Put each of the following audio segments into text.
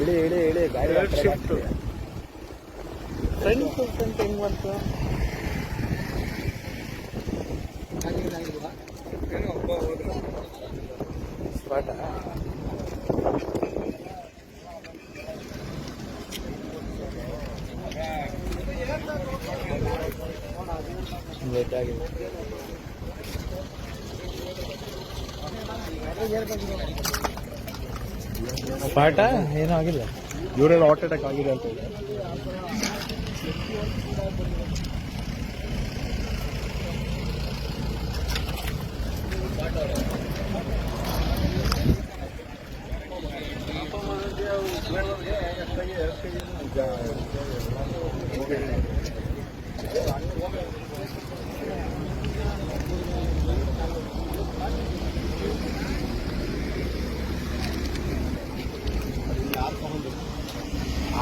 ಇಳಿ ಇಳಿ ಇಳಿ ಗಾಡಿ ಶಿಫ್ಟ್ ಫ್ರಂಟ್ ಹೆಂಗ್ ಬಂತು? ಸ್ಪಾಟ ಲೇಟ್ ಆಗಿದೆ. ಸ್ಪಾಟ ಏನೂ ಆಗಿಲ್ಲ. ಇವರೆಲ್ಲ ಹಾರ್ಟ್ ಅಟ್ಯಾಕ್ ಆಗಿದೆ ಅಂತ ಇದೆ.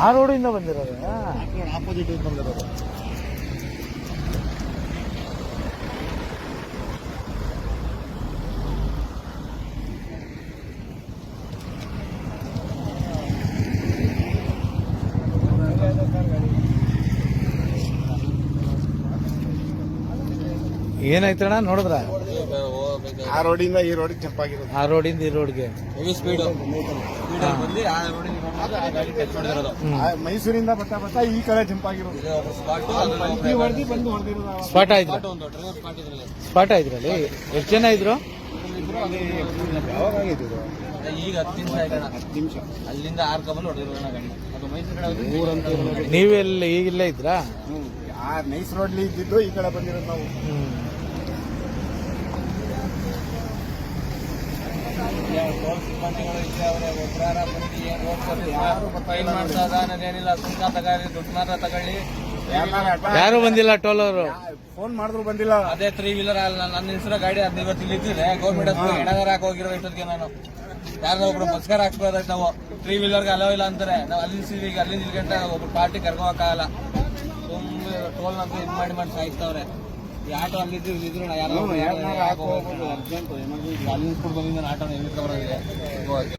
ಆ ರೋಡಿಂದ ಬಂದಿರೋದು, ಆಪೋಸಿಟ್ ಬಂದಿರೋದು. ಏನಾಯ್ತಣ್ಣ ನೋಡಿದ್ರ? ಆ ರೋಡಿಂದ ಈ ರೋಡಿಗೆ ಜಂಪ್ ಆಗಿರೋದು. ಆ ರೋಡಿಂದ ಈ ರೋಡ್ಗೆ ಮೈಸೂರಿಂದ ಬರ್ತಾ ಬರ್ತಾ ಈ ಕಡೆ ಜಂಪ್ ಆಗಿರೋದು. ಬಂದು ಹೊಡೆದಿರೋದು. ಸ್ಪಾಟ್ ಆಯ್ತು. ಸ್ಪಾಟ್ ಆಯ್ದ್ರಲ್ಲಿ ಎಷ್ಟು ಜನ ಇದ್ರು? ಯಾವಾಗ ಆಗಿದ್ದು ಇದು? ಈಗ 10 ನಿಮಿಷ ಅಲ್ಲಿಂದ 6 ಕಬಲ್ ಹೊಡೆದಿರೋ ಗಾಡಿ. ಅದು ಮೈಸೂರು ಕಡೆ. ನೀವೆಲ್ಲ ಈಗಿಲ್ಲ ಇದ್ರಾ? ಆ ನೈಸ್ ರೋಡ್ಲಿ ಇದ್ದಿದ್ದು ಈ ಕಡೆ ಬಂದಿರೋದು ನಾವು. ಸಿಬ್ಬಂದಿಗಳು ಇದ್ರೆ ಅವರೇ ಒಬ್ಬರಾರ ಬಂದು ಏನ್ ಮಾಡ್ತಾ ಇದಾನೇನಿಲ್ಲ, ಸುಂಕ ತಗೊಳ್ಳಿ, ದುಡ್ಡು ಮಾತ್ರ ತಗೊಳ್ಳಿ. ಯಾರು ಬಂದಿಲ್ಲ ಟೋಲ್ ಅವರು. ಫೋನ್ ಮಾಡಿದ್ರು ಬಂದಿಲ್ಲ. ಅದೇ 3 ವೀಲರ್ ನನ್ನ ಹೆಸರ ಗಾಡಿ 15 ಇಲ್ಲಿ ಇದ್ದಿದೆ. ಗೌರ್ಮೆಂಟ್ ಎಣಗಾರ ಹಾಕಿ ಹೋಗಿರೋ ಇಷ್ಟೊತ್ತಿಗೆ ನಾನು ಯಾರೋ ಒಬ್ರು ಬಸ್ಕಾರ ಹಾಕ್ಬೋದಾಯ್ತು. ನಾವು 3 ವೀಲರ್ಗೆ ಅಲೋ ಇಲ್ಲ ಅಂತಾರೆ. ನಾವು ಅಲ್ಲಿ ಈಗ ಅಲ್ಲಿಂದ ಇಲ್ಲಿ ಗಂಟೆ ಒಬ್ರು ಪಾರ್ಟಿ ಕರ್ಕೋಕ್ಕಾಗಲ್ಲ. ಸುಮ್ಮನೆ ಟೋಲ್ ನಂತ ಇದು ಮಾಡಿ ಸಾಯಿಸ್ತವ್ರೆ. ಈ ಆಟೋ ಅಲ್ಲಿದ್ರು ಯಾರೋ ಅರ್ಜೆಂಟ್ ಎಮರ್ಜೆನ್ಸಿ ಅಲ್ಲಿ ನಿಂತ್ಕೊಂಡು ಬಂದಿದ್ದಾನೆ ಆಟೋನ ಎಲ್ಲಿ ಬರೋದಿದೆ.